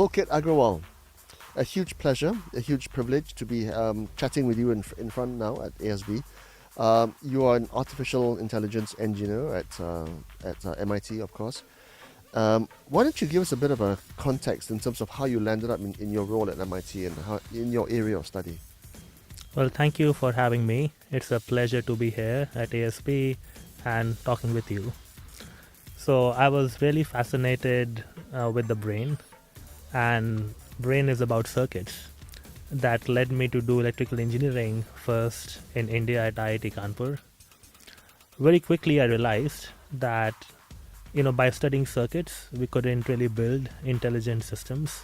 Pulkit Agrawal, a huge pleasure, a huge privilege to be chatting with you in front now at ASB. You are an artificial intelligence engineer at MIT, of course. Why don't you give us a bit of a context in terms of how you landed up in your role at MIT and how, in your area of study? Well, thank you for having me. It's a pleasure to be here at ASB and talking with you. So I was really fascinated with the brain, and brain is about circuits. That led me to do electrical engineering first in India at IIT Kanpur. Very quickly I realized that by studying circuits we couldn't really build intelligent systems.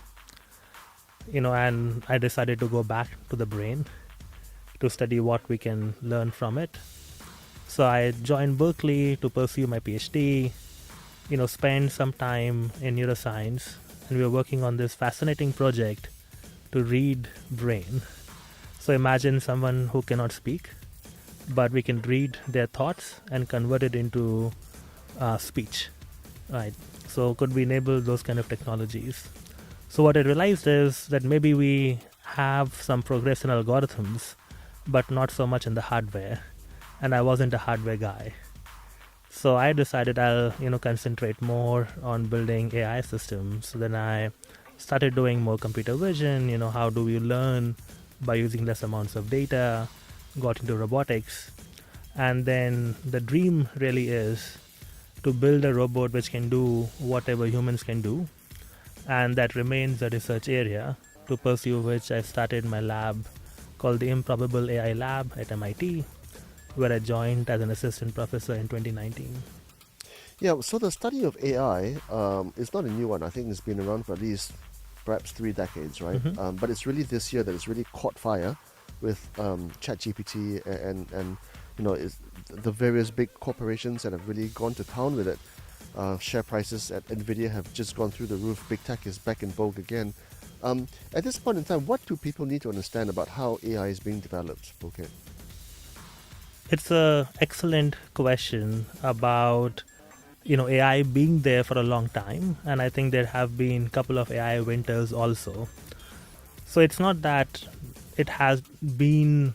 And I decided to go back to the brain to study what we can learn from it. So I joined Berkeley to pursue my PhD, spend some time in neuroscience, and we were working on this fascinating project to read brain. So imagine someone who cannot speak, but we can read their thoughts and convert it into speech, right? So could we enable those kind of technologies? So what I realized is that maybe we have some progress in algorithms, but not so much in the hardware. And I wasn't a hardware guy. So I decided I'll, concentrate more on building AI systems. So then I started doing more computer vision, how do we learn by using less amounts of data, got into robotics. And then the dream really is to build a robot which can do whatever humans can do. And that remains a research area, to pursue which I started my lab called the Improbable AI Lab at MIT, where I joined as an assistant professor in 2019. Yeah, so the study of AI is not a new one. I think it's been around for at least perhaps 3 decades, right? Mm-hmm. But it's really this year that it's really caught fire with ChatGPT and it's the various big corporations that have really gone to town with it. Share prices at NVIDIA have just gone through the roof. Big tech is back in vogue again. At this point in time, what do people need to understand about how AI is being developed, Pulkit? It's a excellent question about AI being there for a long time, and I think there have been a couple of AI winters also. So it's not that it has been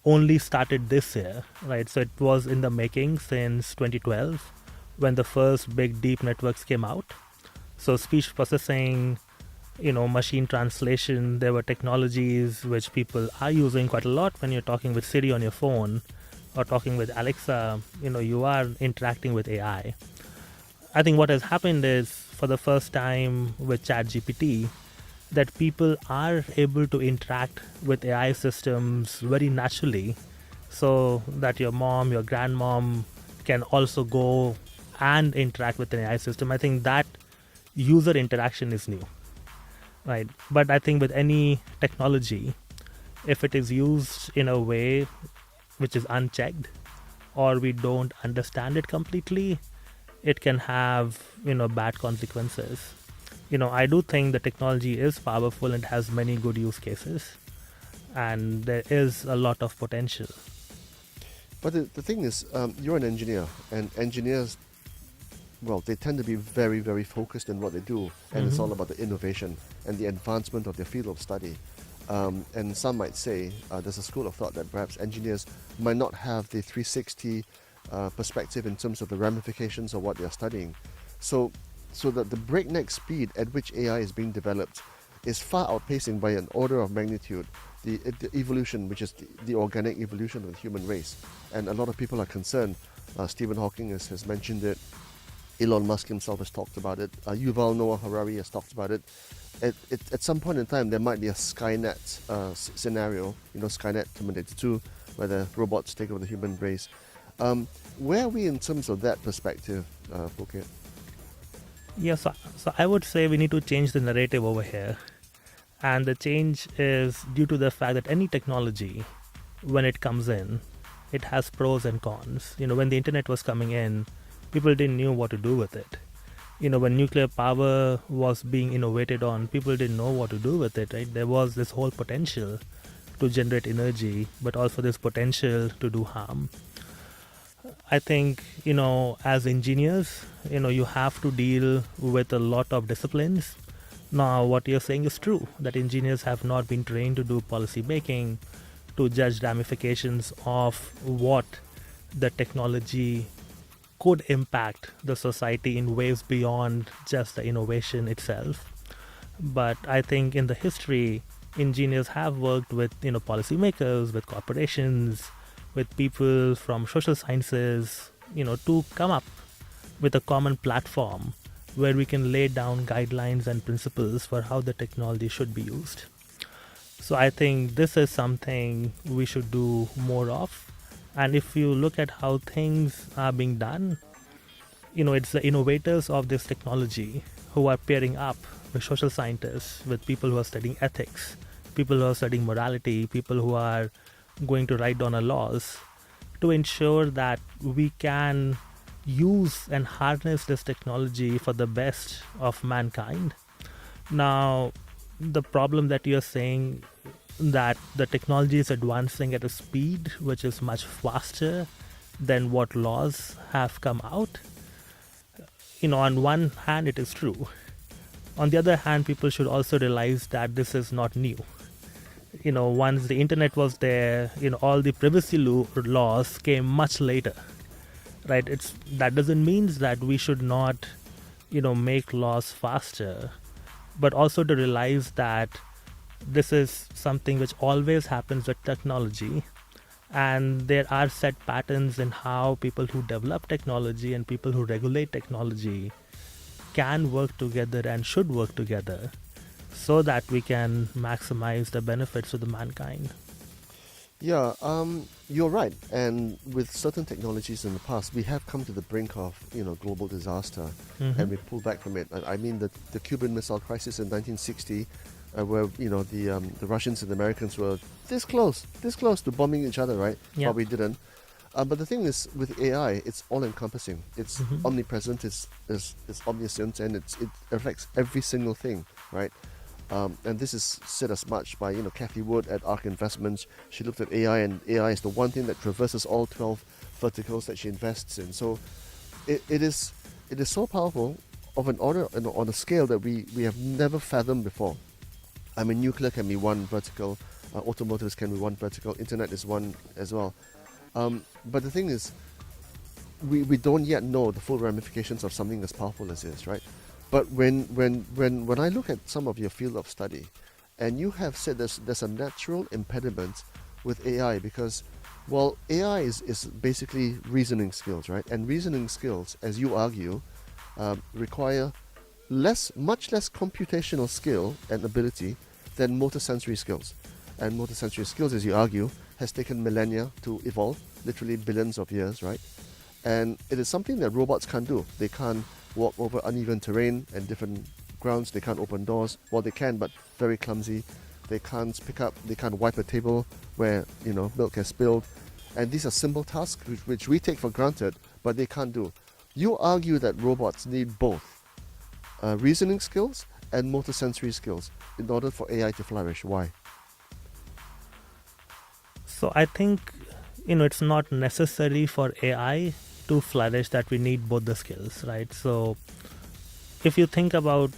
only started this year, right? So it was in the making since 2012 when the first big deep networks came out. So speech processing, machine translation, there were technologies which people are using quite a lot when you're talking with Siri on your phone or talking with Alexa, you are interacting with AI. I think what has happened is, for the first time with ChatGPT, that people are able to interact with AI systems very naturally, so that your mom, your grandmom can also go and interact with an AI system. I think that user interaction is new, right? But I think with any technology, if it is used in a way which is unchecked, or we don't understand it completely, it can have bad consequences. I do think the technology is powerful and has many good use cases, and there is a lot of potential. But the thing is, you're an engineer, and engineers, well, they tend to be very, very focused in what they do, and it's all about the innovation and the advancement of their field of study. And some might say there's a school of thought that perhaps engineers might not have the 360 perspective in terms of the ramifications of what they're studying. So that the breakneck speed at which AI is being developed is far outpacing by an order of magnitude the evolution, which is the organic evolution of the human race. And a lot of people are concerned. Stephen Hawking has mentioned it. Elon Musk himself has talked about it. Yuval Noah Harari has talked about it. At some point in time, there might be a Skynet scenario, Skynet Terminator 2, where the robots take over the human race. Where are we in terms of that perspective, Pulkit? Yeah, so I would say we need to change the narrative over here. And the change is due to the fact that any technology, when it comes in, it has pros and cons. When the internet was coming in, people didn't know what to do with it. When nuclear power was being innovated on, people didn't know what to do with it, right? There was this whole potential to generate energy, but also this potential to do harm. I think, as engineers, you have to deal with a lot of disciplines Now, what you're saying is true, that engineers have not been trained to do policy making, to judge ramifications of what the technology could impact the society in ways beyond just the innovation itself. But I think in the history, engineers have worked with policymakers, with corporations, with people from social sciences, to come up with a common platform where we can lay down guidelines and principles for how the technology should be used. So I think this is something we should do more of. And if you look at how things are being done, it's the innovators of this technology who are pairing up with social scientists, with people who are studying ethics, people who are studying morality, people who are going to write down our laws to ensure that we can use and harness this technology for the best of mankind. Now, the problem that you're saying that the technology is advancing at a speed which is much faster than what laws have come out. On one hand, it is true. On the other hand, people should also realize that this is not new. Once the internet was there, all the privacy laws came much later, right? That doesn't mean that we should not, make laws faster, but also to realize that this is something which always happens with technology, and there are set patterns in how people who develop technology and people who regulate technology can work together and should work together so that we can maximize the benefits to the mankind. Yeah, you're right. And with certain technologies in the past, we have come to the brink of global disaster, and we pull back from it. I mean, the Cuban Missile Crisis in 1960, where the Russians and the Americans were this close to bombing each other, right? Yeah. But we didn't. But the thing is, with AI, it's all-encompassing. It's omnipresent. It's omniscient, and it affects every single thing, right? And this is said as much by Kathy Wood at ARK Investments. She looked at AI, and AI is the one thing that traverses all 12 verticals that she invests in. So it is so powerful of an order on a scale that we have never fathomed before. I mean, nuclear can be one vertical, automotives can be one vertical, internet is one as well. But the thing is, we don't yet know the full ramifications of something as powerful as this, right? But when I look at some of your field of study, and you have said there's a natural impediment with AI because, well, AI is basically reasoning skills, right? And reasoning skills, as you argue, require much less computational skill and ability than motor sensory skills. And motor sensory skills, as you argue, has taken millennia to evolve, literally billions of years, right? And it is something that robots can't do. They can't walk over uneven terrain and different grounds. They can't open doors. Well, they can, but very clumsy. They can't wipe a table where, milk has spilled. And these are simple tasks which we take for granted, but they can't do. You argue that robots need both reasoning skills and motor sensory skills in order for AI to flourish. Why? So I think, it's not necessary for AI to flourish that we need both the skills, right? So if you think about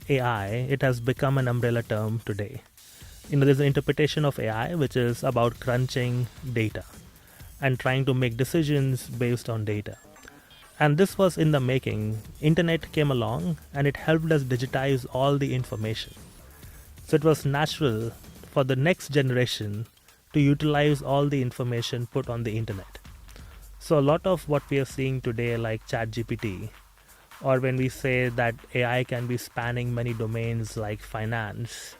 AI, it has become an umbrella term today. There's an interpretation of AI which is about crunching data and trying to make decisions based on data. And this was in the making. Internet came along and it helped us digitize all the information. So it was natural for the next generation to utilize all the information put on the internet. So a lot of what we are seeing today, like ChatGPT, or when we say that AI can be spanning many domains like finance,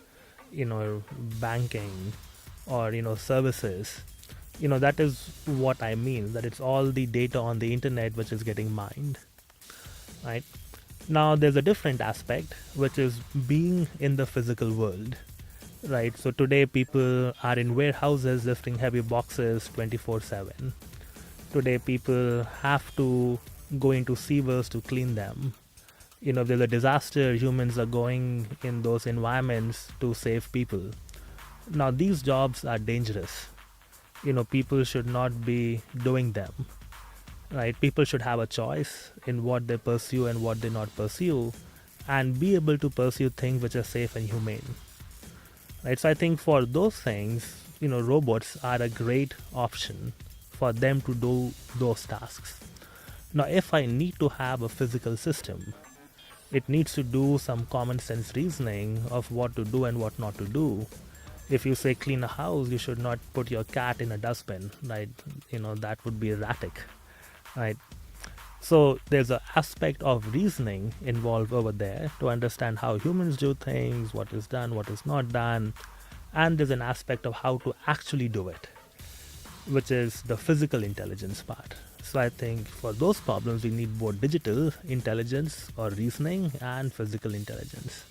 banking, or services, that is what I mean, that it's all the data on the internet which is getting mined, right? Now there's a different aspect, which is being in the physical world, right? So today people are in warehouses lifting heavy boxes 24/7. Today people have to go into sewers to clean them. If there's a disaster, humans are going in those environments to save people. Now these jobs are dangerous. People should not be doing them, right? People should have a choice in what they pursue and what they not pursue. and be able to pursue things which are safe and humane. Right? So I think for those things, robots are a great option for them to do those tasks. Now, if I need to have a physical system, it needs to do some common sense reasoning of what to do and what not to do. If you say clean a house, you should not put your cat in a dustbin, right? That would be erratic, right? So there's an aspect of reasoning involved over there to understand how humans do things, what is done, what is not done, and there's an aspect of how to actually do it, which is the physical intelligence part. So I think for those problems, we need both digital intelligence or reasoning and physical intelligence.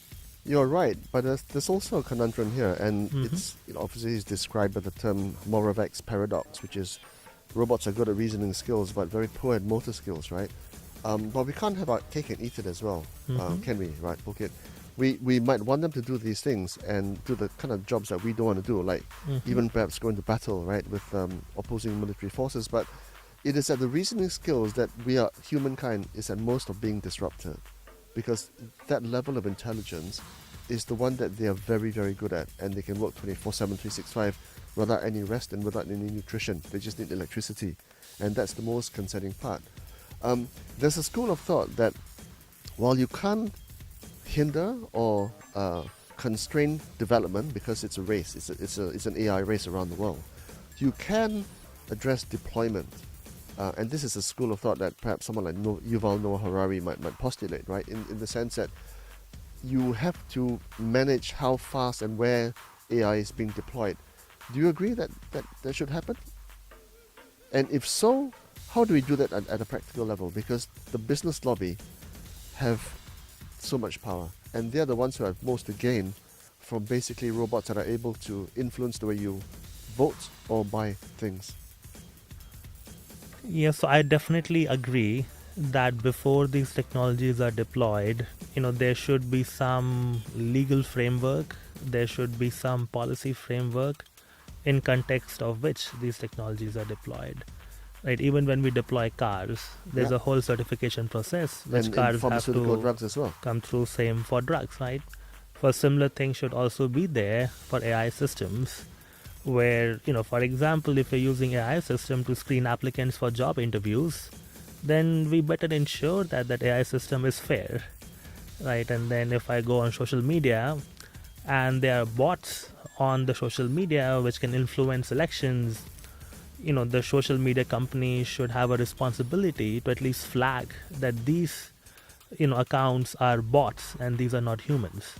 You're right, but there's also a conundrum here, and it's obviously it's described by the term Moravec's paradox, which is robots are good at reasoning skills but very poor at motor skills, right? But we can't have our cake and eat it as well, can we? Right, Phuket? We might want them to do these things and do the kind of jobs that we don't want to do, like even perhaps go into battle, right, with opposing military forces. But it is at the reasoning skills that humankind is at most of being disrupted, because that level of intelligence is the one that they are very, very good at, and they can work 24/7, 365 without any rest and without any nutrition. They just need electricity, and that's the most concerning part. There's a school of thought that while you can't hinder or constrain development because it's a race, it's an AI race around the world, you can address deployment. And this is a school of thought that perhaps someone like Yuval Noah Harari might postulate, right? In the sense that you have to manage how fast and where AI is being deployed. Do you agree that should happen? And if so, how do we do that at a practical level? Because the business lobby have so much power, and they're the ones who have most to gain from basically robots that are able to influence the way you vote or buy things. Yes, so I definitely agree that before these technologies are deployed, there should be some legal framework, there should be some policy framework in context of which these technologies are deployed. Right, even when we deploy cars, there's a whole certification process which and cars have pharmaceutical to drugs as well. come through. Same for drugs, right? For similar things should also be there for AI systems, where for example, if you're using AI system to screen applicants for job interviews, then we better ensure that AI system is fair, right? And then if I go on social media and there are bots on the social media which can influence elections, the social media company should have a responsibility to at least flag that these accounts are bots and these are not humans.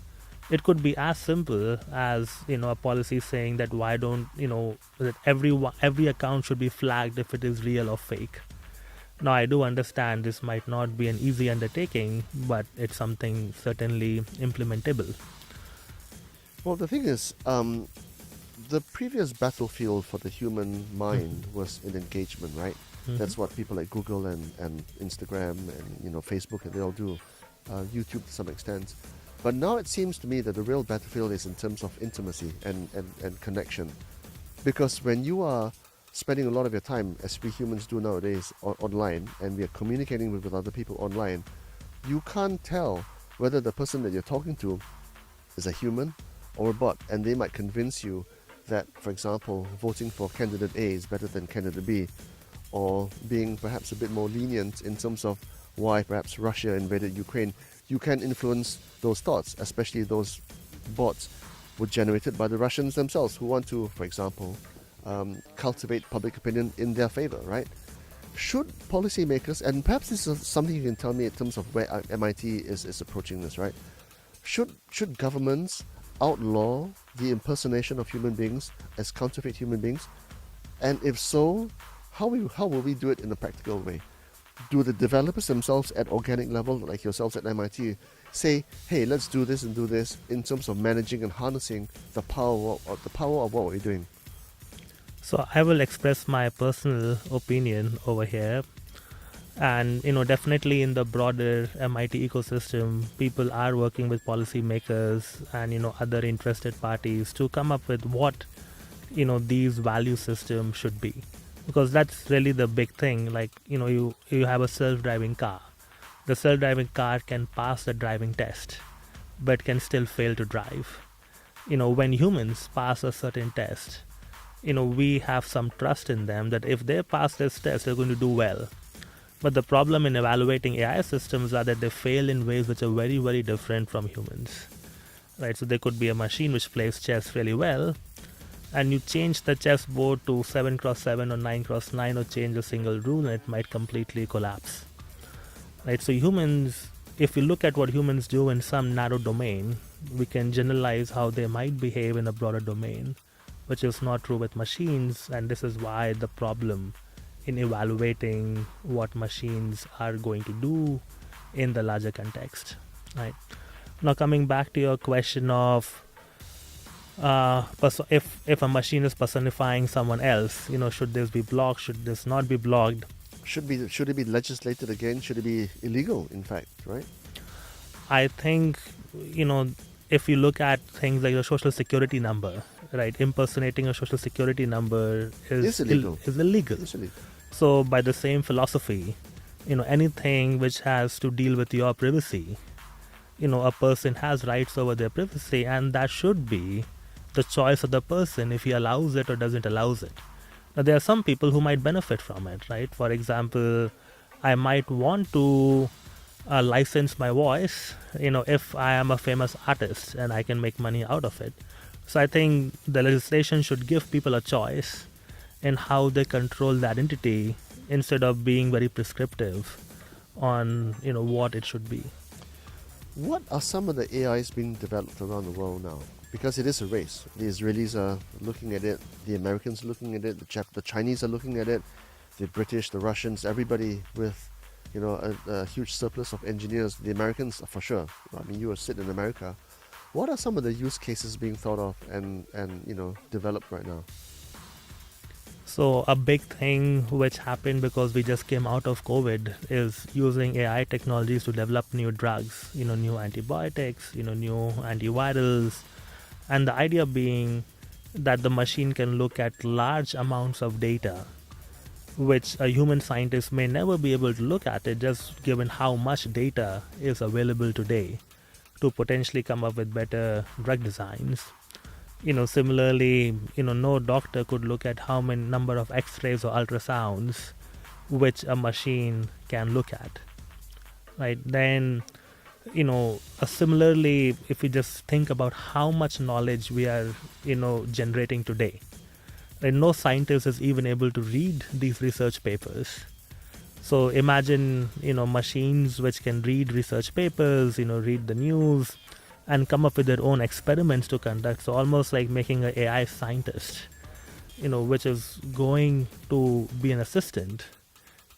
It could be as simple as a policy saying that why don't that every account should be flagged if it is real or fake. Now I do understand this might not be an easy undertaking, but it's something certainly implementable. Well, the thing is, the previous battlefield for the human mind was in engagement, right? That's what people like Google and Instagram and Facebook and they all do, YouTube to some extent. But now it seems to me that the real battlefield is in terms of intimacy and connection. Because when you are spending a lot of your time, as we humans do nowadays, online, and we are communicating with other people online, you can't tell whether the person that you're talking to is a human or a bot. And they might convince you that, for example, voting for candidate A is better than candidate B, or being perhaps a bit more lenient in terms of why perhaps Russia invaded Ukraine. You can influence those thoughts, especially those bots were generated by the Russians themselves, who want to, for example, cultivate public opinion in their favor, right? Should policymakers, and perhaps this is something you can tell me in terms of where MIT is approaching this, right? Should governments outlaw the impersonation of human beings as counterfeit human beings? And if so, how will we do it in a practical way? Do the developers themselves at organic level, like yourselves at MIT, say, hey, let's do this and do this in terms of managing and harnessing the power of what we're doing? So I will express my personal opinion over here. And definitely in the broader MIT ecosystem, people are working with policymakers and other interested parties to come up with what these value systems should be, because that's really the big thing. Like you have a self-driving car, the self-driving car can pass the driving test, but can still fail to drive. When humans pass a certain test, we have some trust in them that if they pass this test, they're going to do well. But the problem in evaluating AI systems are that they fail in ways which are very, very different from humans. Right? So there could be a machine which plays chess really well, and you change the chessboard to 7x7 or 9x9 or change a single rule, and it might completely collapse. Right? So humans, if we look at what humans do in some narrow domain, we can generalize how they might behave in a broader domain, which is not true with machines, and this is why the problem in evaluating what machines are going to do in the larger context. Right? Now, coming back to your question of if a machine is personifying someone else, should this be blocked? Should this not be blocked? Should it be legislated again? Should it be illegal? In fact, right? I think if you look at things like the social security number, right, impersonating a social security number is illegal. Is illegal. It's illegal. So by the same philosophy, anything which has to deal with your privacy, a person has rights over their privacy, and that should be the choice of the person if he allows it or doesn't allow it. Now, there are some people who might benefit from it, right? For example, I might want to license my voice, if I am a famous artist and I can make money out of it. So I think the legislation should give people a choice in how they control the identity instead of being very prescriptive on, what it should be. What are some of the AIs being developed around the world now? Because it is a race. The Israelis are looking at it, the Americans are looking at it, the Chinese are looking at it, the British, the Russians, everybody with a huge surplus of engineers. The Americans, for sure. I mean, you sit in America. What are some of the use cases being thought of and developed right now? So a big thing which happened because we just came out of COVID is using AI technologies to develop new drugs, new antibiotics, new antivirals. And the idea being that the machine can look at large amounts of data, which a human scientist may never be able to look at it, just given how much data is available today to potentially come up with better drug designs. Similarly, no doctor could look at how many number of x-rays or ultrasounds which a machine can look at. Right? Then, similarly, if we just think about how much knowledge we are, generating today, and no scientist is even able to read these research papers. So imagine, machines which can read research papers, read the news, and come up with their own experiments to conduct. So almost like making an AI scientist, which is going to be an assistant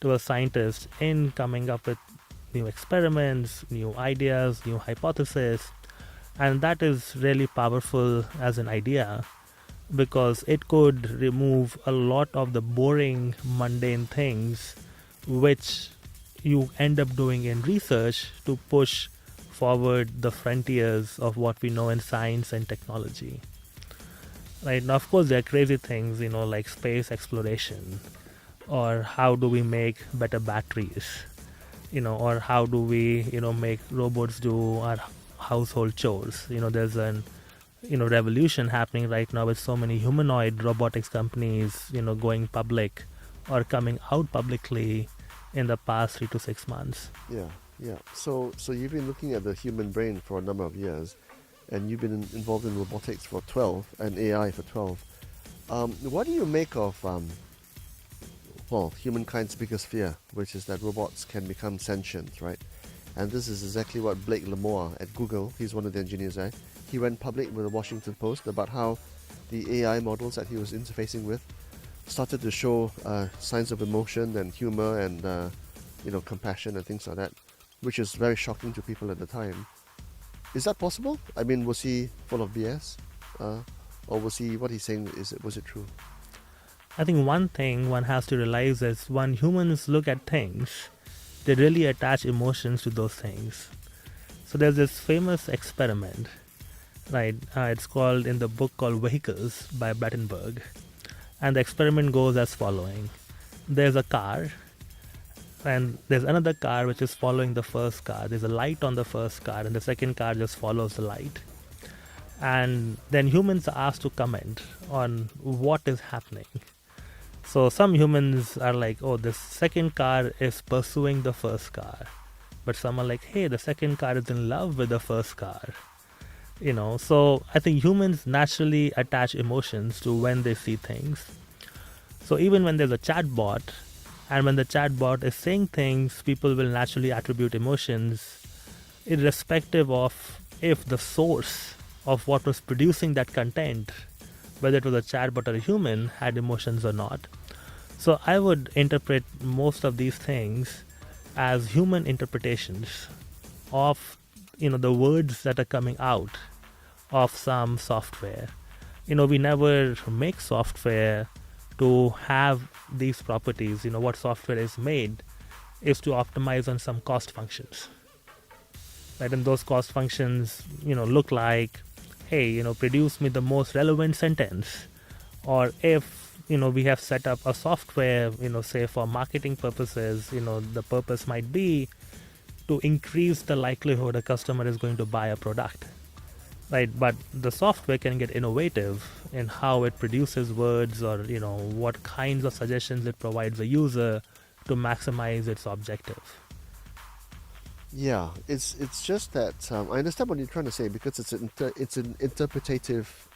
to a scientist in coming up with new experiments, new ideas, new hypotheses. And that is really powerful as an idea because it could remove a lot of the boring, mundane things which you end up doing in research to push forward the frontiers of what we know in science and technology. Right now, of course, there are crazy things, like space exploration, or how do we make better batteries, or how do we, make robots do our household chores. There's an revolution happening right now with so many humanoid robotics companies, going public or coming out publicly in the past 3 to 6 months. Yeah. So you've been looking at the human brain for a number of years, and you've been involved in robotics for 12 and AI for 12. What do you make of, humankind's biggest fear, which is that robots can become sentient, right? And this is exactly what Blake Lemoine at Google, he's one of the engineers there, he went public with the Washington Post about how the AI models that he was interfacing with started to show signs of emotion and humor and compassion and things like that, which is very shocking to people at the time. Is that possible? I mean, was he full of BS? Or was he, what he's saying, was it true? I think one thing one has to realize is when humans look at things, they really attach emotions to those things. So there's this famous experiment, right? It's called in the book called Vehicles by Battenberg. And the experiment goes as following. There's a car and there's another car which is following the first car. There's a light on the first car, and the second car just follows the light. And then humans are asked to comment on what is happening. So some humans are like, oh, the second car is pursuing the first car. But some are like, hey, the second car is in love with the first car. So I think humans naturally attach emotions to when they see things. So even when there's a chatbot, and when the chatbot is saying things, people will naturally attribute emotions, irrespective of if the source of what was producing that content, whether it was a chatbot or a human, had emotions or not. So I would interpret most of these things as human interpretations of the words that are coming out of some software. We never make software to have these properties. What software is made is to optimize on some cost functions, right? And those cost functions look like, hey, produce me the most relevant sentence. Or if we have set up a software, say for marketing purposes, the purpose might be to increase the likelihood a customer is going to buy a product, right? But the software can get innovative in how it produces words, or what kinds of suggestions it provides a user to maximize its objective. Yeah, it's just that I understand what you're trying to say, because it's an interpretative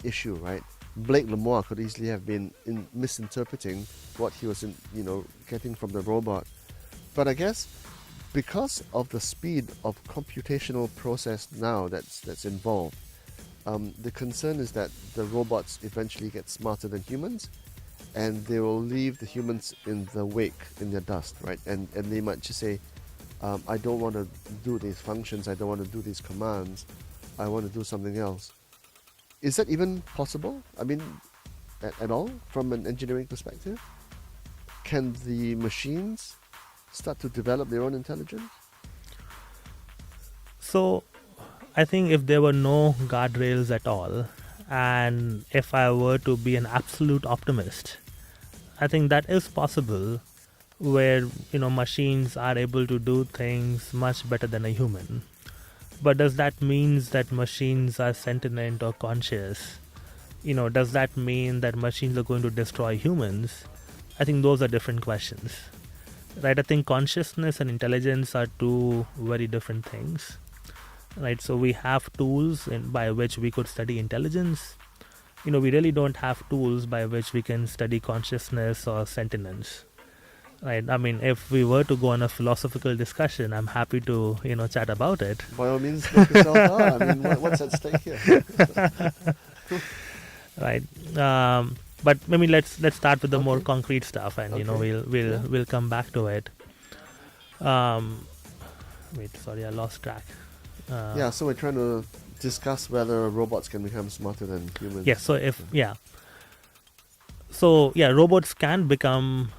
issue, right? Blake Lemoire could easily have been misinterpreting what he was getting from the robot, but I guess because of the speed of computational process now that's involved, the concern is that the robots eventually get smarter than humans, and they will leave the humans in the wake, in their dust, right? And they might just say, I don't want to do these functions, I don't want to do these commands, I want to do something else. Is that even possible? I mean, at all, from an engineering perspective? Can the machines start to develop their own intelligence? So I think if there were no guardrails at all, and if I were to be an absolute optimist, I think that is possible, where machines are able to do things much better than a human. But does that mean that machines are sentient or conscious? Does that mean that machines are going to destroy humans? I think those are different questions, right? I think consciousness and intelligence are two very different things, right? So we have tools by which we could study intelligence. We really don't have tools by which we can study consciousness or sentience, right? I mean, if we were to go on a philosophical discussion, I'm happy to chat about it. By all means, make yourself known. I mean, what's at stake here? Right. But maybe let's start with the more concrete stuff, and we'll come back to it. Wait, sorry, I lost track. So we're trying to discuss whether robots can become smarter than humans. Yes. So robots can become,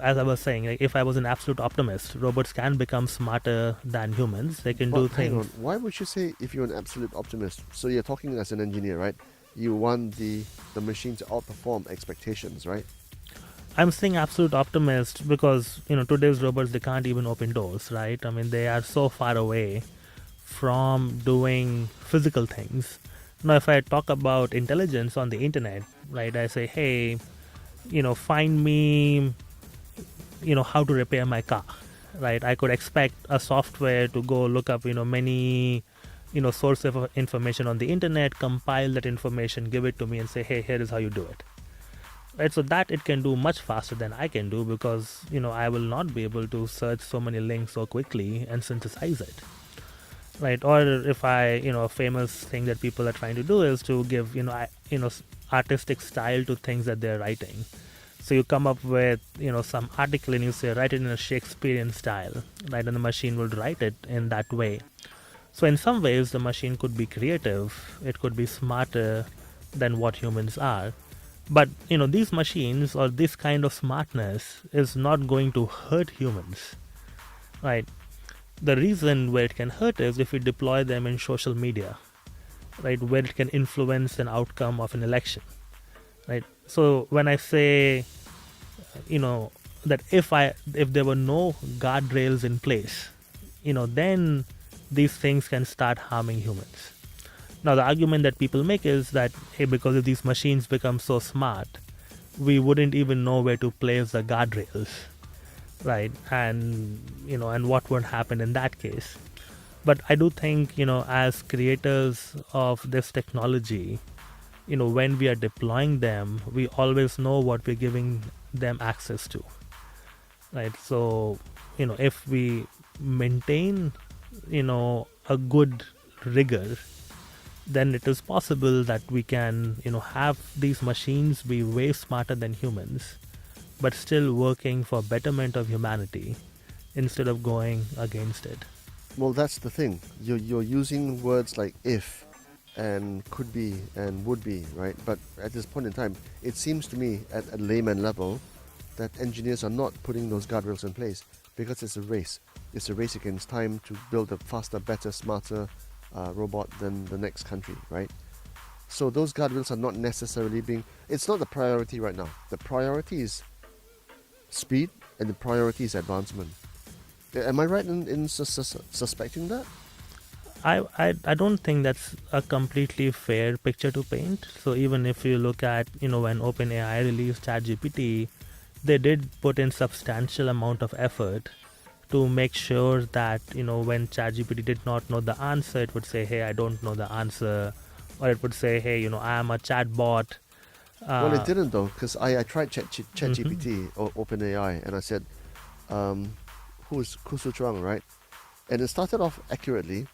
as I was saying, like, if I was an absolute optimist, robots can become smarter than humans. They can do things. Hang on. Why would you say if you're an absolute optimist? So you're talking as an engineer, right? You want the machine to outperform expectations, right? I'm saying absolute optimist because today's robots, they can't even open doors, right? I mean, they are so far away from doing physical things. Now, if I talk about intelligence on the internet, right, I say, hey, find me, how to repair my car, right? I could expect a software to go look up, many, source of information on the internet, compile that information, give it to me and say, hey, here is how you do it. Right, so that it can do much faster than I can do, because, I will not be able to search so many links so quickly and synthesize it. Right, or if a famous thing that people are trying to do is to give, artistic style to things that they're writing. So you come up with, some article and you say, write it in a Shakespearean style, right? And the machine will write it in that way. So in some ways, the machine could be creative. It could be smarter than what humans are. But, these machines or this kind of smartness is not going to hurt humans, right? The reason where it can hurt is if we deploy them in social media, right, where it can influence an outcome of an election, right? So when I say, that if there were no guardrails in place, then these things can start harming humans. Now, the argument that people make is that, hey, because if these machines become so smart, we wouldn't even know where to place the guardrails, right? And what would happen in that case? But I do think, as creators of this technology, when we are deploying them, we always know what we're giving them access to, right? So, if we maintain, a good rigor, then it is possible that we can, have these machines be way smarter than humans, but still working for betterment of humanity instead of going against it. Well, that's the thing. You're using words like if and could be and would be, right? But at this point in time, it seems to me at a layman level that engineers are not putting those guardrails in place because it's a race. It's a race against time to build a faster, better, smarter robot than the next country, right? So those guardrails are not necessarily it's not the priority right now. The priority is speed and the priority is advancement. Am I right in suspecting that? I don't think that's a completely fair picture to paint. So even if you look at, when OpenAI released ChatGPT, they did put in substantial amount of effort to make sure that, when ChatGPT did not know the answer, it would say, hey, I don't know the answer. Or it would say, hey, I am a chatbot. Well, it didn't though, because I tried ChatGPT or OpenAI, and I said, who's Kusu Chuang, right? And it started off accurately,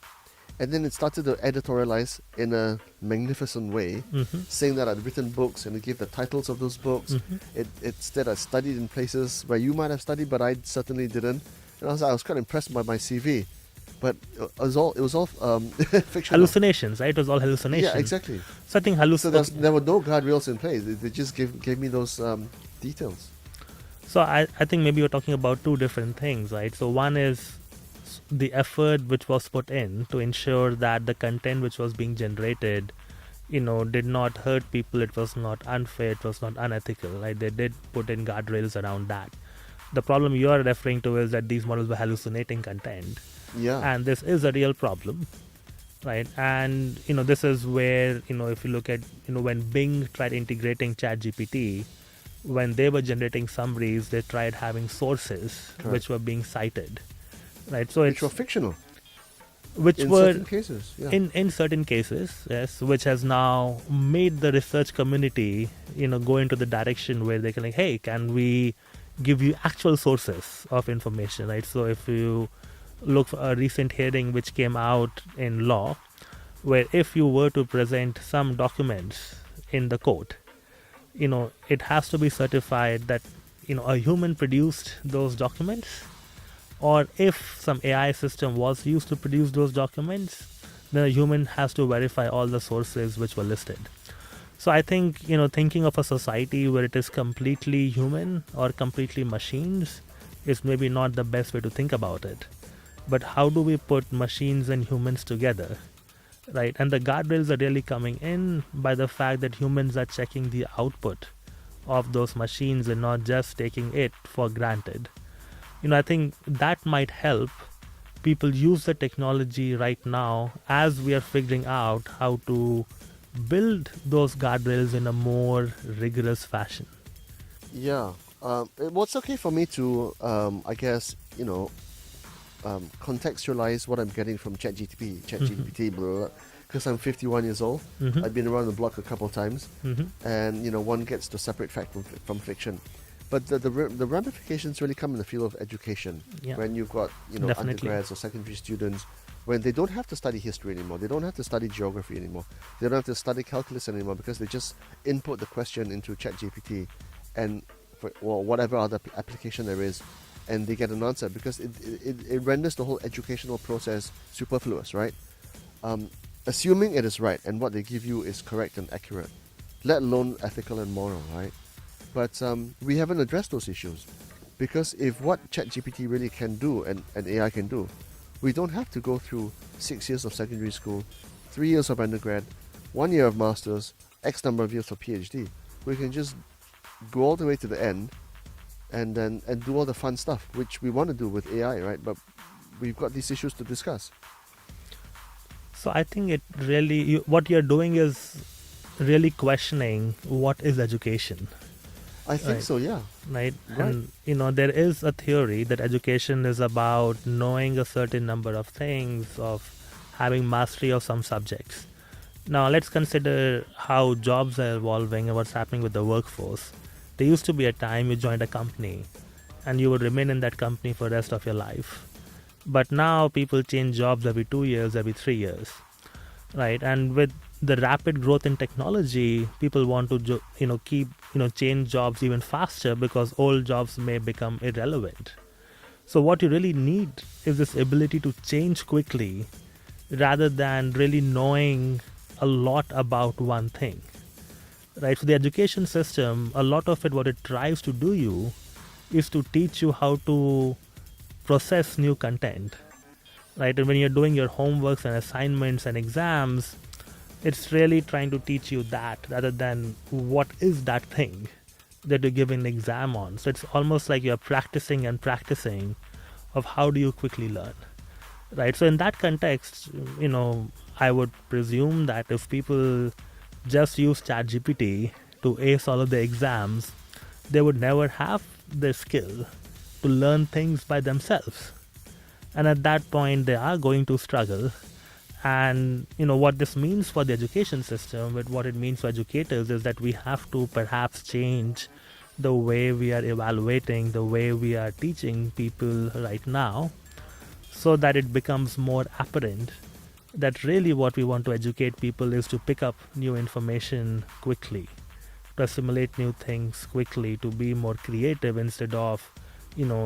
and then it started to editorialize in a magnificent way, saying that I'd written books and it gave the titles of those books. It said I studied in places where you might have studied, but I certainly didn't. And I was quite impressed by my CV, but it was all fictional. Hallucinations, right? It was all hallucinations. Yeah, exactly. So I think So there were no guardrails in place. They just gave me those details. So I think maybe you're talking about two different things, right? So one is the effort which was put in to ensure that the content which was being generated, did not hurt people. It was not unfair. It was not unethical, right? They did put in guardrails around that. The problem you are referring to is that these models were hallucinating content. Yeah. And this is a real problem, right? And, this is where, if you look at, when Bing tried integrating ChatGPT, when they were generating summaries, they tried having sources which were being cited, right? So which were fictional. In certain cases, yeah. In certain cases, yes, which has now made the research community, go into the direction where they can like, hey, can we give you actual sources of information, right? So if you look for a recent hearing which came out in law, where if you were to present some documents in the court, it has to be certified that, a human produced those documents, or if some AI system was used to produce those documents, then a human has to verify all the sources which were listed. So I think, thinking of a society where it is completely human or completely machines is maybe not the best way to think about it. But how do we put machines and humans together, right? And the guardrails are really coming in by the fact that humans are checking the output of those machines and not just taking it for granted. I think that might help people use the technology right now as we are figuring out how to build those guardrails in a more rigorous fashion. Yeah. What's okay for me to, I guess, contextualize what I'm getting from ChatGPT, because I'm 51 years old. I've been around the block a couple of times, and one gets to separate fact from fiction. But the ramifications really come in the field of education. Yeah. When you've got Definitely. undergrads or secondary students, when they don't have to study history anymore, they don't have to study geography anymore, they don't have to study calculus anymore, because they just input the question into ChatGPT and whatever other application there is, and they get an answer, because it renders the whole educational process superfluous, right? Assuming it is right and what they give you is correct and accurate, let alone ethical and moral, right? But we haven't addressed those issues, because if what ChatGPT really can do and AI can do, we don't have to go through 6 years of secondary school, 3 years of undergrad, 1 year of masters, X number of years of PhD. We can just go all the way to the end and do all the fun stuff which we want to do with AI, right? But we've got these issues to discuss. So I think it really, what you're doing is really questioning what is education, I think right? so, yeah. Right? Right. And there is a theory that education is about knowing a certain number of things, of having mastery of some subjects. Now let's consider how jobs are evolving and what's happening with the workforce. There used to be a time you joined a company and you would remain in that company for the rest of your life. But now people change jobs every 2 years, every 3 years, right? And with the rapid growth in technology, people want to keep change jobs even faster because old jobs may become irrelevant. So what you really need is this ability to change quickly rather than really knowing a lot about one thing, right? So the education system, a lot of it, what it tries to do you is to teach you how to process new content, right? And when you're doing your homeworks and assignments and exams, it's really trying to teach you that rather than what is that thing that you're giving an exam on. So it's almost like you're practicing and practicing of how do you quickly learn, right? So in that context, I would presume that if people just use ChatGPT to ace all of the exams, they would never have the skill to learn things by themselves. And at that point, they are going to struggle. And what this means for the education system, with what it means for educators, is that we have to perhaps change the way we are evaluating, the way we are teaching people right now, so that it becomes more apparent that really what we want to educate people is to pick up new information quickly, to assimilate new things quickly, to be more creative instead of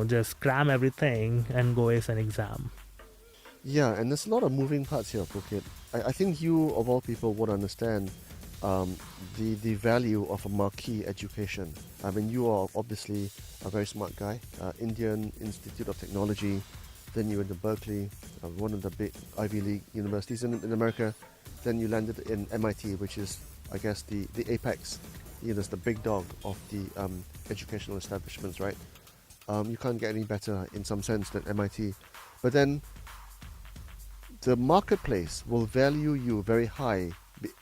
just cram everything and go ace an exam. Yeah, and there's a lot of moving parts here, Phuket. I think you, of all people, would understand the value of a marquee education. I mean, you are obviously a very smart guy. Indian Institute of Technology, then you went to Berkeley, one of the big Ivy League universities in America. Then you landed in MIT, which is, I guess, the apex. It's the big dog of the educational establishments, right? You can't get any better in some sense than MIT. But then the marketplace will value you very high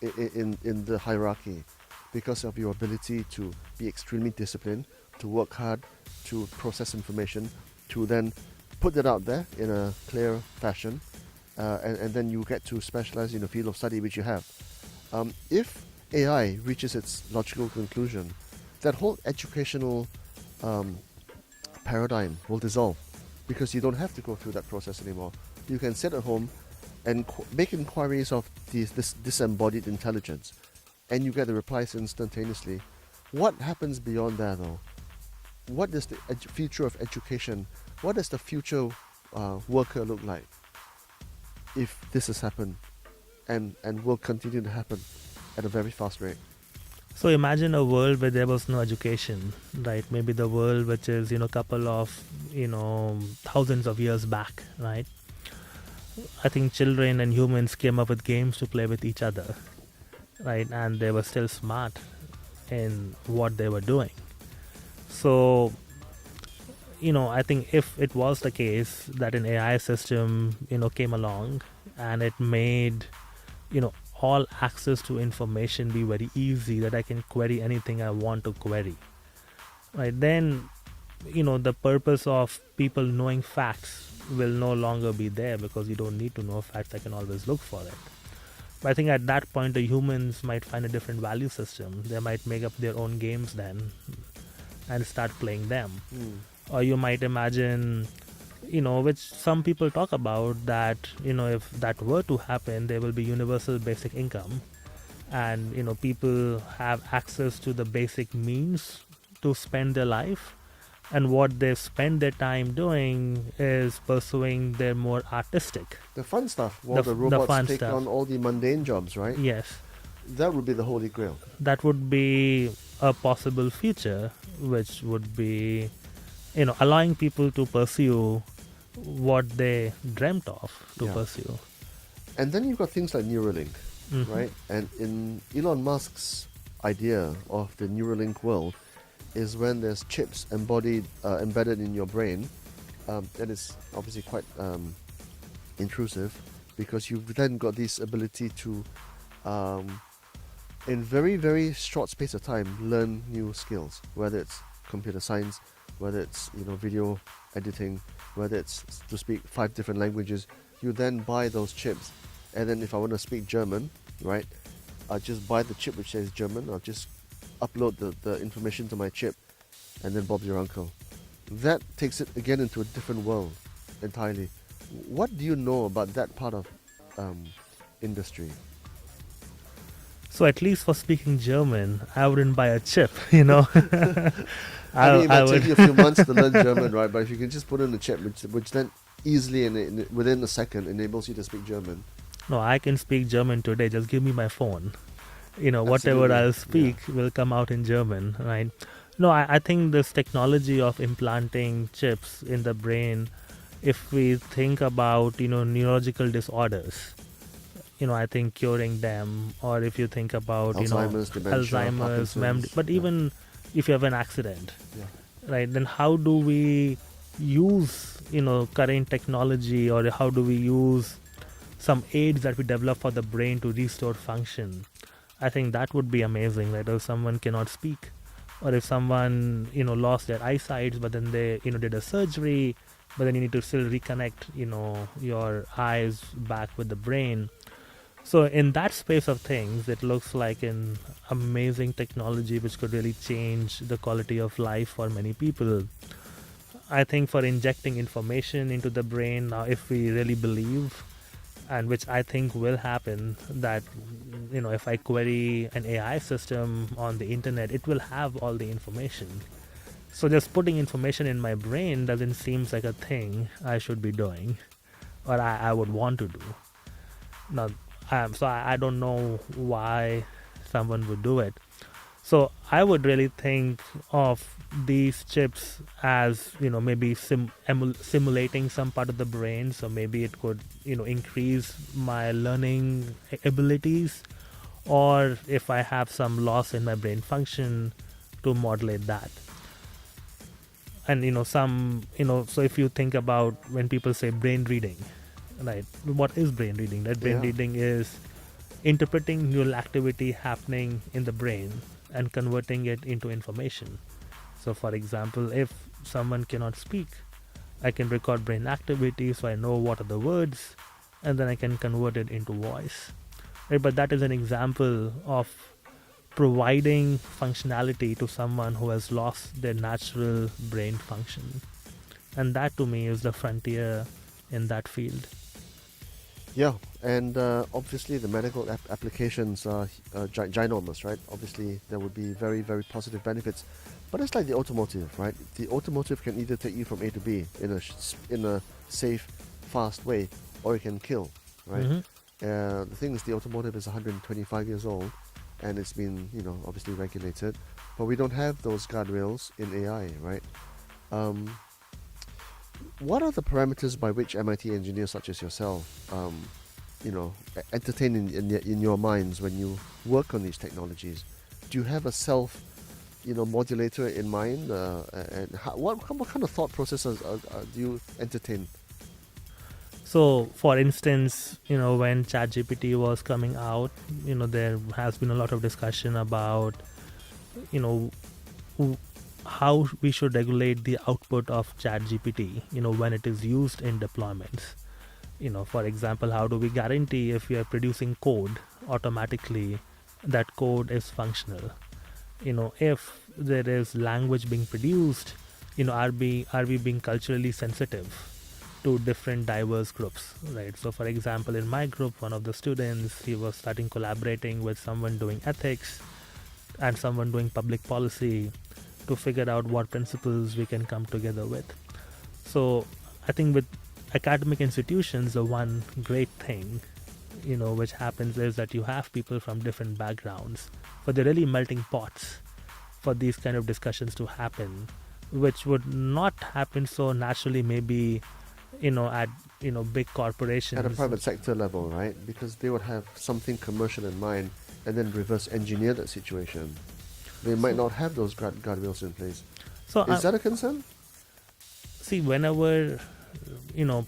in the hierarchy because of your ability to be extremely disciplined, to work hard, to process information, to then put that out there in a clear fashion, and then you get to specialize in a field of study which you have. If AI reaches its logical conclusion, that whole educational paradigm will dissolve because you don't have to go through that process anymore. You can sit at home and make inquiries of this disembodied intelligence, and you get the replies instantaneously. What happens beyond that, though? What is the future of education? What does the future worker look like if this has happened and will continue to happen at a very fast rate? So imagine a world where there was no education, right? Maybe the world which is, couple of, thousands of years back, right? I think children and humans came up with games to play with each other, right? And they were still smart in what they were doing. So, I think if it was the case that an AI system, came along and it made, all access to information be very easy, that I can query anything I want to query, right? Then, the purpose of people knowing facts will no longer be there because you don't need to know facts. I can always look for it. But I think at that point, the humans might find a different value system. They might make up their own games then and start playing them. Or you might imagine, which some people talk about, that, if that were to happen, there will be universal basic income. And, people have access to the basic means to spend their life. And what they spend their time doing is pursuing their more artistic. The fun stuff, while the robots take on all the mundane jobs, right? Yes. That would be the holy grail. That would be a possible future, which would be, allowing people to pursue what they dreamt of to pursue. And then you've got things like Neuralink, right? And in Elon Musk's idea of the Neuralink world, is when there's chips embedded in your brain. That is obviously quite intrusive, because you've then got this ability to, um, in very very short space of time, learn new skills, whether it's computer science, whether it's video editing, whether it's to speak 5 different languages. You then buy those chips, and then if I want to speak German, right, I'll just buy the chip which says German. I'll just upload the information to my chip, and then Bob's your uncle. That takes it again into a different world entirely. What do you know about that part of industry? So at least for speaking German, I wouldn't buy a chip, you know. I mean, it might I take would. you a few months to learn German, right? But if you can just put in a chip, which then easily within a second enables you to speak German. No, I can speak German today. Just give me my phone. You know, whatever Absolutely, I'll speak will come out in German, right? No, I think this technology of implanting chips in the brain, if we think about, neurological disorders, I think curing them, or if you think about, Alzheimer's, dementia, Alzheimer's, memory, Parkinson's. but even if you have an accident, Yeah. right, then how do we use, current technology, or how do we use some aids that we develop for the brain to restore function? I think that would be amazing, right? If someone cannot speak, or if someone lost their eyesight, but then they did a surgery, but then you need to still reconnect your eyes back with the brain. So in that space of things, it looks like an amazing technology which could really change the quality of life for many people. I think for injecting information into the brain, now if we really believe, and which I think will happen, that if I query an AI system on the internet, it will have all the information. So just putting information in my brain doesn't seem like a thing I should be doing, or I would want to do. Now, so I don't know why someone would do it. So I would really think of these chips as maybe simulating some part of the brain. So maybe it could increase my learning abilities, or if I have some loss in my brain function, to modulate that. And so if you think about when people say brain reading, right, what is brain reading? That brain reading is interpreting neural activity happening in the brain and converting it into information. So for example, if someone cannot speak, I can record brain activity so I know what are the words, and then I can convert it into voice, right? But that is an example of providing functionality to someone who has lost their natural brain function, and that to me is the frontier in that field. Yeah, and obviously the medical applications are ginormous, right? Obviously there would be very, very positive benefits, but it's like the automotive, right? The automotive can either take you from A to B in a safe, fast way, or it can kill, right? Mm-hmm. The thing is, the automotive is 125 years old, and it's been, obviously regulated, but we don't have those guardrails in AI, right? What are the parameters by which MIT engineers such as yourself, entertain in your minds when you work on these technologies? Do you have a self, modulator in mind? And what kind of thought processes do you entertain? So, for instance, when ChatGPT was coming out, there has been a lot of discussion about, how we should regulate the output of ChatGPT, when it is used in deployments. For example, how do we guarantee if we are producing code automatically, that code is functional? If there is language being produced, are we being culturally sensitive to different diverse groups, right? So for example, in my group, one of the students, he was starting collaborating with someone doing ethics and someone doing public policy to figure out what principles we can come together with. So I think with academic institutions, the one great thing which happens is that you have people from different backgrounds, but they're really melting pots for these kind of discussions to happen, which would not happen so naturally maybe at big corporations. At a private sector level, right? Because they would have something commercial in mind and then reverse engineer that situation. They might not have those guardrails in place. So Is that a concern? see, whenever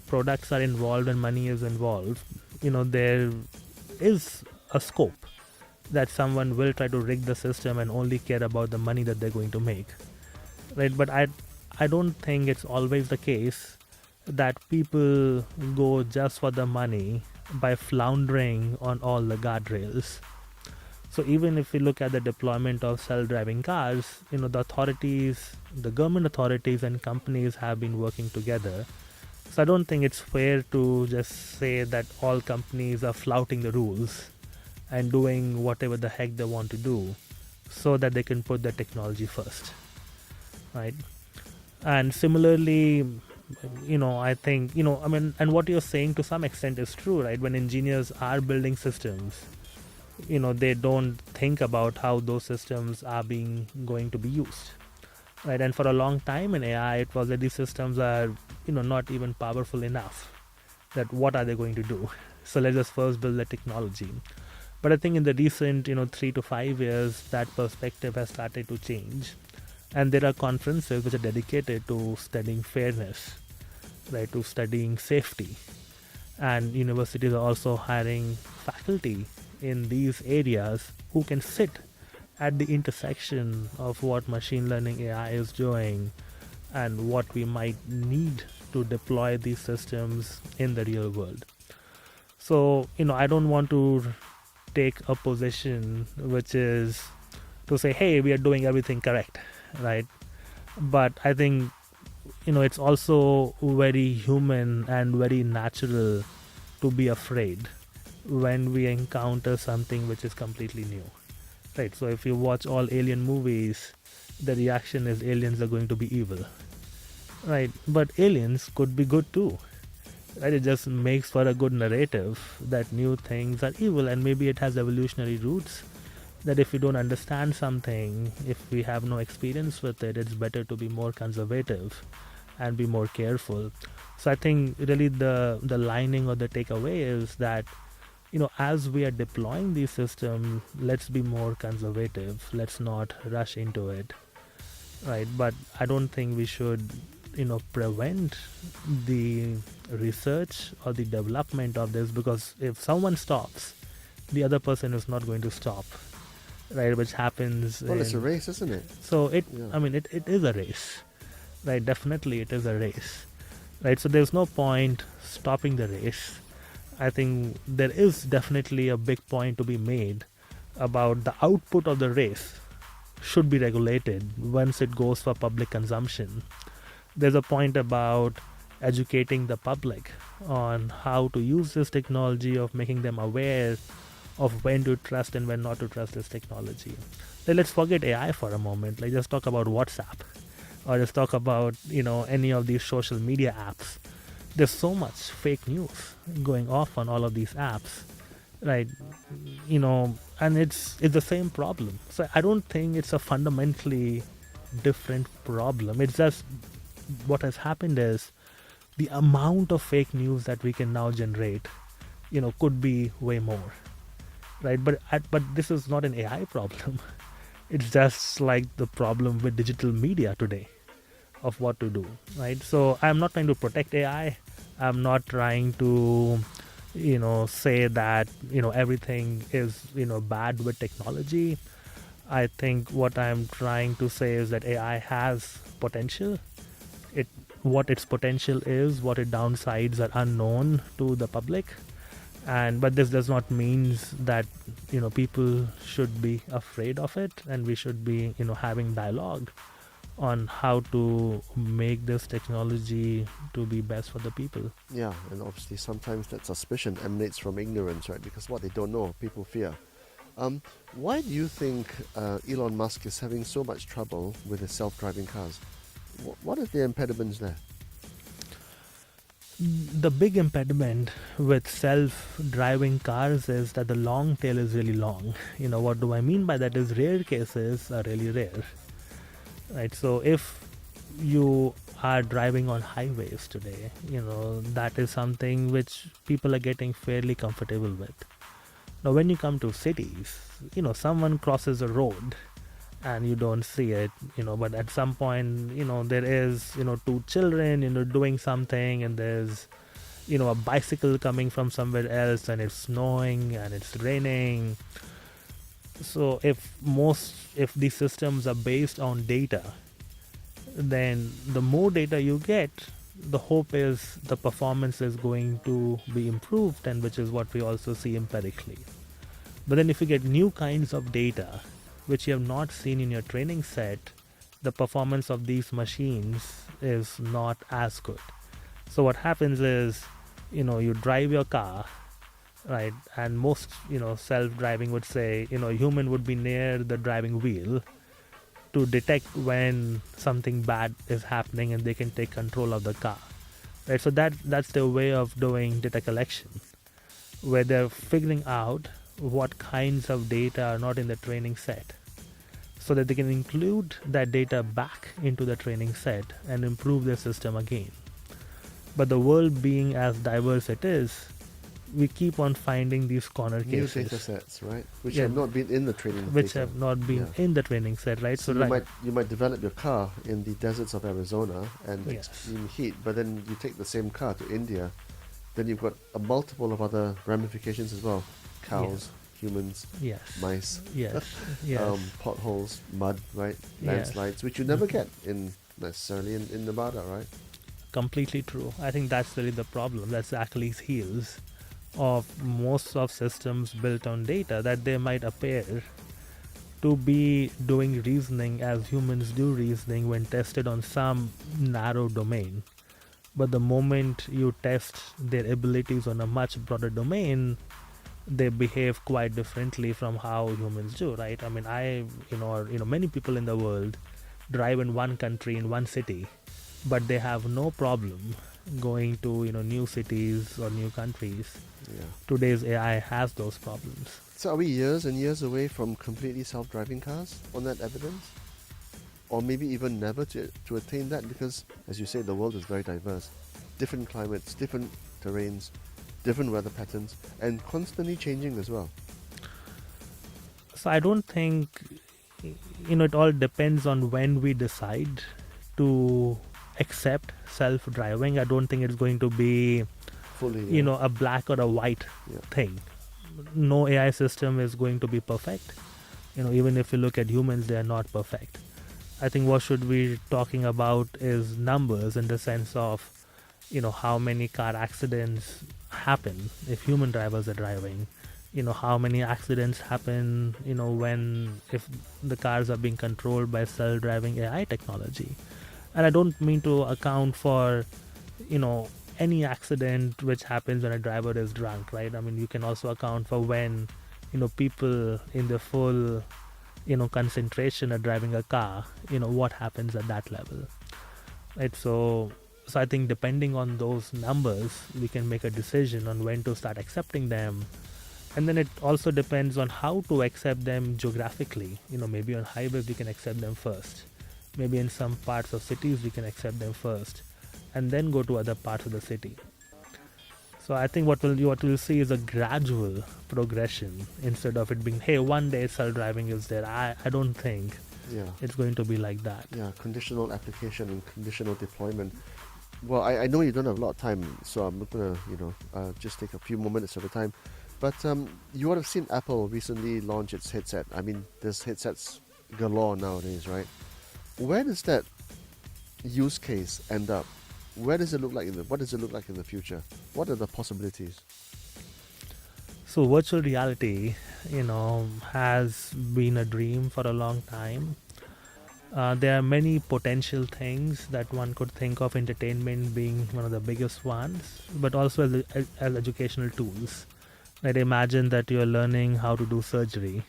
products are involved and money is involved, there is a scope that someone will try to rig the system and only care about the money that they're going to make, right? But I don't think it's always the case that people go just for the money by floundering on all the guardrails. So even if we look at the deployment of self-driving cars, the authorities, the government authorities and companies have been working together. So I don't think it's fair to just say that all companies are flouting the rules and doing whatever the heck they want to do so that they can put the technology first, right? And similarly, I think, and what you're saying to some extent is true, right? When engineers are building systems, they don't think about how those systems are going to be used, right? And for a long time in AI, it was that these systems are, not even powerful enough. That what are they going to do? So let's just first build the technology. But I think in the recent, 3 to 5 years, that perspective has started to change. And there are conferences which are dedicated to studying fairness, right, to studying safety. And universities are also hiring faculty in these areas who can sit at the intersection of what machine learning AI is doing and what we might need to deploy these systems in the real world. So, I don't want to take a position which is to say, hey, we are doing everything correct, right? But I think, it's also very human and very natural to be afraid when we encounter something which is completely new, right? So if you watch all alien movies, the reaction is aliens are going to be evil, right? But aliens could be good too, right? It just makes for a good narrative that new things are evil, and maybe it has evolutionary roots, that if we don't understand something, if we have no experience with it, it's better to be more conservative and be more careful. So I think really the lining or the takeaway is that, as we are deploying these systems, let's be more conservative. Let's not rush into it, right? But I don't think we should, prevent the research or the development of this, because if someone stops, the other person is not going to stop, right? Which happens. Well, it's a race, isn't it? So it is a race, right? Definitely, it is a race, right? So there's no point stopping the race. I think there is definitely a big point to be made about the output of the race should be regulated once it goes for public consumption. There's a point about educating the public on how to use this technology, of making them aware of when to trust and when not to trust this technology. Let's forget AI for a moment. Let's just talk about WhatsApp, or just talk about any of these social media apps. There's so much fake news going off on all of these apps, right? And it's the same problem. So I don't think it's a fundamentally different problem. It's just what has happened is the amount of fake news that we can now generate, could be way more, right? But this is not an AI problem. It's just like the problem with digital media today, of what to do, right? So I'm not trying to protect AI. I'm not trying to, say that, everything is, bad with technology. I think what I'm trying to say is that AI has potential. What its potential is, what its downsides are unknown to the public. But this does not mean that, people should be afraid of it, and we should be, having dialogue on how to make this technology to be best for the people. Yeah, and obviously sometimes that suspicion emanates from ignorance, right? Because what they don't know, people fear. Why do you think Elon Musk is having so much trouble with his self-driving cars? What are the impediments there? The big impediment with self-driving cars is that the long tail is really long. What do I mean by that is rare cases are really rare. Right, so if you are driving on highways today, that is something which people are getting fairly comfortable with. Now, when you come to cities, someone crosses a road and you don't see it, but at some point, there is, two children, doing something, and there's, a bicycle coming from somewhere else, and it's snowing and it's raining. So if these systems are based on data, then the more data you get, the hope is the performance is going to be improved, and which is what we also see empirically. But then if you get new kinds of data which you have not seen in your training set, the performance of these machines is not as good. So what happens is, you drive your car, right? And most, self-driving would say, a human would be near the driving wheel to detect when something bad is happening, and they can take control of the car, right? So that's their way of doing data collection, where they're figuring out what kinds of data are not in the training set, so that they can include that data back into the training set and improve their system again. But the world being as diverse it is, we keep on finding these corner New cases. data sets, right? Which Yeah. have not been in the training Which data. have not been Yeah. in the training set, right? So you might develop your car in the deserts of Arizona and Yes. extreme heat, but then you take the same car to India, then you've got a multiple of other ramifications as well: cows, humans, Yes. mice, Yes. Yes. potholes, mud, right? Yes. Landslides, which you never get necessarily in Nevada, right? Completely true. I think that's really the problem. That's the Achilles heels of most of systems built on data, that they might appear to be doing reasoning as humans do reasoning when tested on some narrow domain. But the moment you test their abilities on a much broader domain, they behave quite differently from how humans do, right? I mean, many people in the world drive in one country, in one city, but they have no problem going to, new cities or new countries. Yeah. Today's AI has those problems. So are we years and years away from completely self-driving cars on that evidence? Or maybe even never to attain that, because, as you say, the world is very diverse. Different climates, different terrains, different weather patterns, and constantly changing as well. So I don't think, it all depends on when we decide to accept self-driving. I don't think it's going to be, Fully, a black or a white Yeah. thing. No AI system is going to be perfect. Even if you look at humans, they are not perfect. I think what should we talking about is numbers, in the sense of, how many car accidents happen if human drivers are driving. How many accidents happen, if the cars are being controlled by self-driving AI technology. And I don't mean to account for, any accident which happens when a driver is drunk, right? I mean, you can also account for when, people in the full, concentration are driving a car, what happens at that level, right? So I think depending on those numbers, we can make a decision on when to start accepting them. And then it also depends on how to accept them geographically. Maybe on highways we can accept them first. Maybe in some parts of cities we can accept them first, and then go to other parts of the city. So I think what we'll see is a gradual progression, instead of it being, hey, one day self-driving is there. I don't think Yeah. it's going to be like that. Yeah, conditional application and conditional deployment. Well, I know you don't have a lot of time, so I'm not going to, just take a few more minutes at a time. But you would have seen Apple recently launch its headset. I mean, there's headsets galore nowadays, right? Where does that use case end up? What does it look like in the future? What are the possibilities? So virtual reality, has been a dream for a long time. There are many potential things that one could think of, entertainment being one of the biggest ones, but also as educational tools. Like, imagine that you're learning how to do surgery,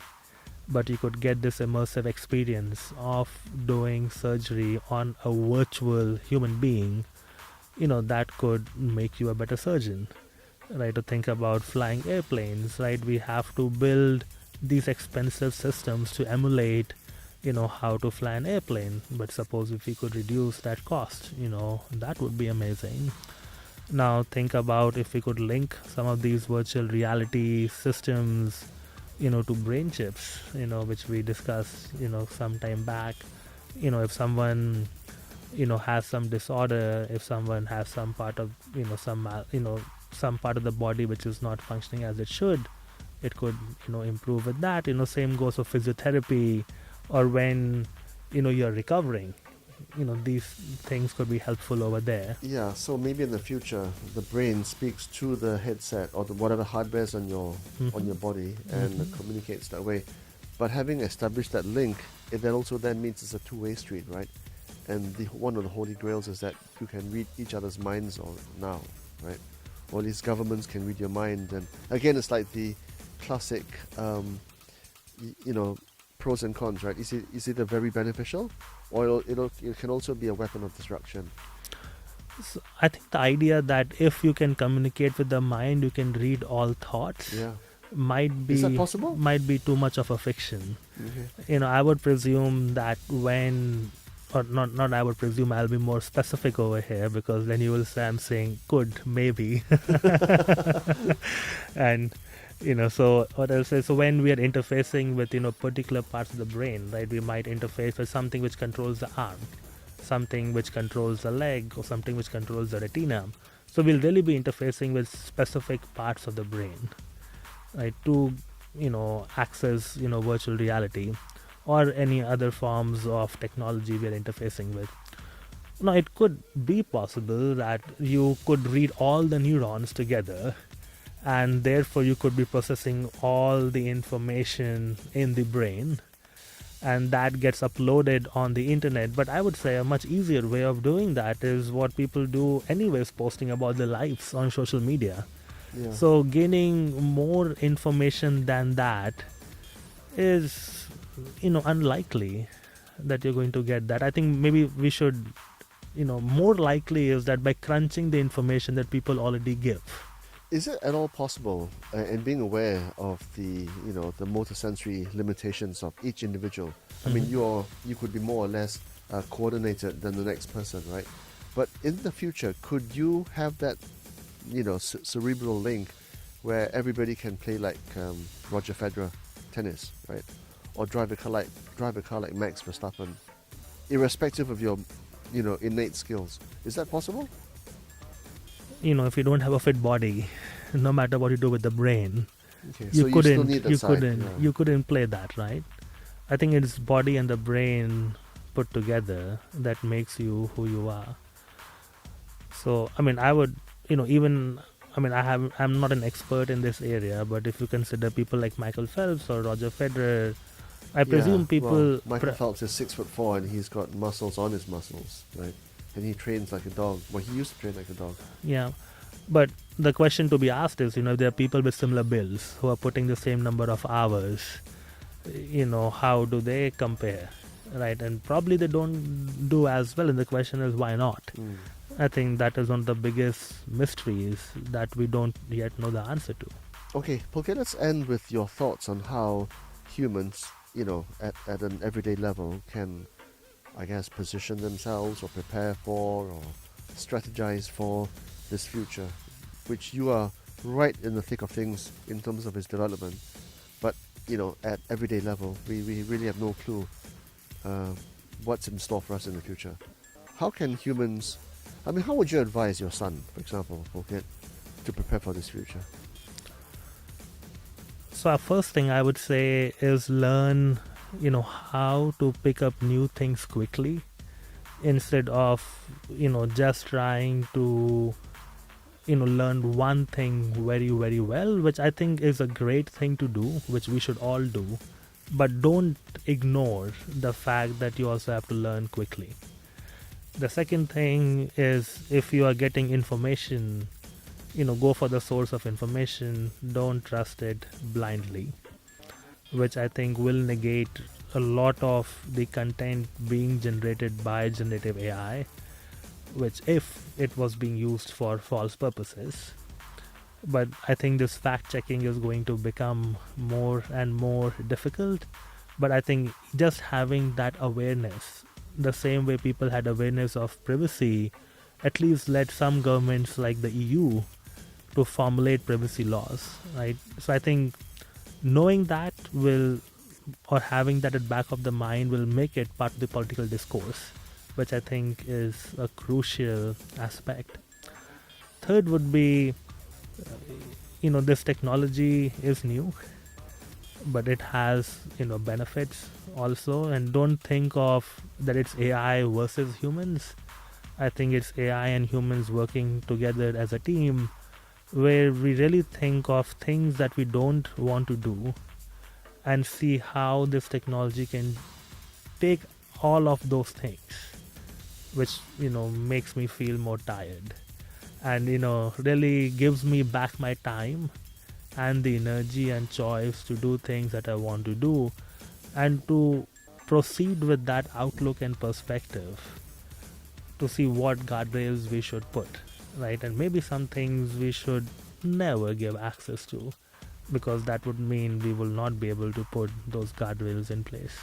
but you could get this immersive experience of doing surgery on a virtual human being. That could make you a better surgeon, right? To think about flying airplanes, right? We have to build these expensive systems to emulate, how to fly an airplane. But suppose if we could reduce that cost, that would be amazing. Now think about if we could link some of these virtual reality systems to brain chips, which we discussed, some time back. If someone, has some disorder, if someone has some part of, some part of the body which is not functioning as it should, it could, improve with that. Same goes for physiotherapy, or when, you're recovering, these things could be helpful over there. Yeah, so maybe in the future, the brain speaks to the headset or whatever hardware is on your body and communicates that way. But having established that link, it then also then means it's a two-way street, right? And one of the holy grails is that you can read each other's minds now, right? Or at least governments can read your mind. And again, it's like the classic, pros and cons, right? Is it a very beneficial, or it can also be a weapon of destruction? So I think the idea that if you can communicate with the mind, you can read all thoughts. Yeah. Is that possible? Might be too much of a fiction. Okay. I would presume that not I would presume, I'll be more specific over here, because then you will say I'm saying could, maybe. And so what I'll say, so when we are interfacing with particular parts of the brain, right, we might interface with something which controls the arm, something which controls the leg, or something which controls the retina. So we'll really be interfacing with specific parts of the brain, right, to access virtual reality or any other forms of technology we are interfacing with. Now, it could be possible that you could read all the neurons together, and therefore you could be processing all the information in the brain, and that gets uploaded on the internet. But I would say a much easier way of doing that is what people do anyways, posting about their lives on social media. Yeah. So gaining more information than that is unlikely that you're going to get that. I think maybe we should, more likely is that by crunching the information that people already give. Is it at all possible, and being aware of the motor sensory limitations of each individual? I mean, you could be more or less coordinated than the next person, right? But in the future, could you have that cerebral link where everybody can play like Roger Federer tennis, right? Or drive a car like Max Verstappen, irrespective of your innate skills. Is that possible? If you don't have a fit body, no matter what you do with the brain, Okay, you so you still need that side, you couldn't play that, right? I think it's body and the brain put together that makes you who you are. So I mean, I would I'm not an expert in this area, but if you consider people like Michael Phelps or Roger Federer, I presume people. Michael Phelps is 6'4" and he's got muscles on his muscles, right? And he trains like a dog. Well, he used to train like a dog. Yeah, but the question to be asked is, if there are people with similar builds who are putting the same number of hours, how do they compare, right? And probably they don't do as well. And the question is, why not? I think that is one of the biggest mysteries that we don't yet know the answer to. Okay, let's end with your thoughts on how humans, at an everyday level can, I guess, position themselves or prepare for or strategize for this future, which you are right in the thick of things in terms of its development. But, at everyday level, we really have no clue what's in store for us in the future. How can humans, how would you advise your son, for example, Phuket, to prepare for this future? So our first thing I would say is learn, how to pick up new things quickly, instead of, just trying to, learn one thing very, very well, which I think is a great thing to do, which we should all do. But don't ignore the fact that you also have to learn quickly. The second thing is, if you are getting information, go for the source of information. Don't trust it blindly, which I think will negate a lot of the content being generated by generative AI, which if it was being used for false purposes. But I think this fact checking is going to become more and more difficult. But I think just having that awareness, the same way people had awareness of privacy, at least led some governments like the EU to formulate privacy laws, right? So I think Knowing that will, or having that at back of the mind, will make it part of the political discourse, which I think is a crucial aspect. Third would be, this technology is new, but it has, benefits also. And don't think of that it's AI versus humans. I think it's AI and humans working together as a team, where we really think of things that we don't want to do and see how this technology can take all of those things, which makes me feel more tired, and really gives me back my time and the energy and choice to do things that I want to do, and to proceed with that outlook and perspective, to see what guardrails we should put, right? And maybe some things we should never give access to, because that would mean we will not be able to put those guardrails in place.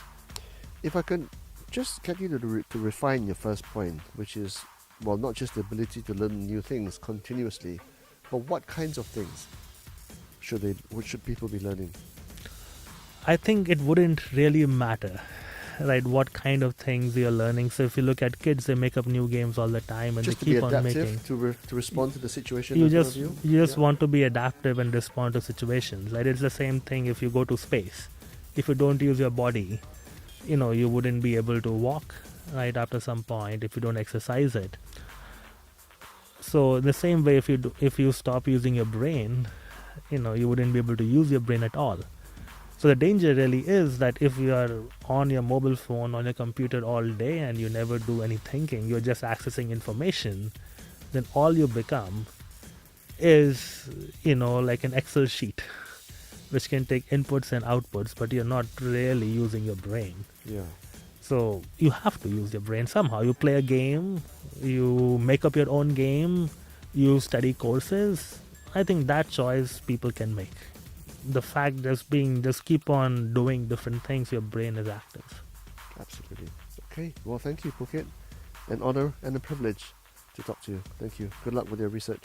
If I can just get you to refine your first point, which is, well, not just the ability to learn new things continuously, but what kinds of things what should people be learning? I think it wouldn't really matter, right, what kind of things you're learning. So if you look at kids, they make up new games all the time, and Just they to be keep on adaptive, making. to respond to the situation You in front just of you just Yeah. want to be adaptive and respond to situations, right? It's the same thing if you go to space. If you don't use your body, you wouldn't be able to walk, right, after some point, if you don't exercise it. So the same way, if you stop using your brain, you wouldn't be able to use your brain at all. So the danger really is that if you are on your mobile phone, on your computer all day, and you never do any thinking, you're just accessing information, then all you become is, like an Excel sheet, which can take inputs and outputs, but you're not really using your brain. Yeah. So you have to use your brain somehow. You play a game, you make up your own game, you study courses. I think that choice people can make. The fact just keep on doing different things, your brain is active. Absolutely. Okay. Well, thank you, Phuket. An honor and a privilege to talk to you. Thank you. Good luck with your research.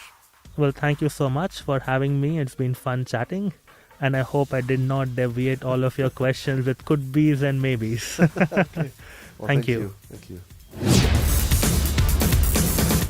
Well, thank you so much for having me. It's been fun chatting. And I hope I did not deviate all of your questions with could be's and maybes. Okay. Well, Thank you. Thank you.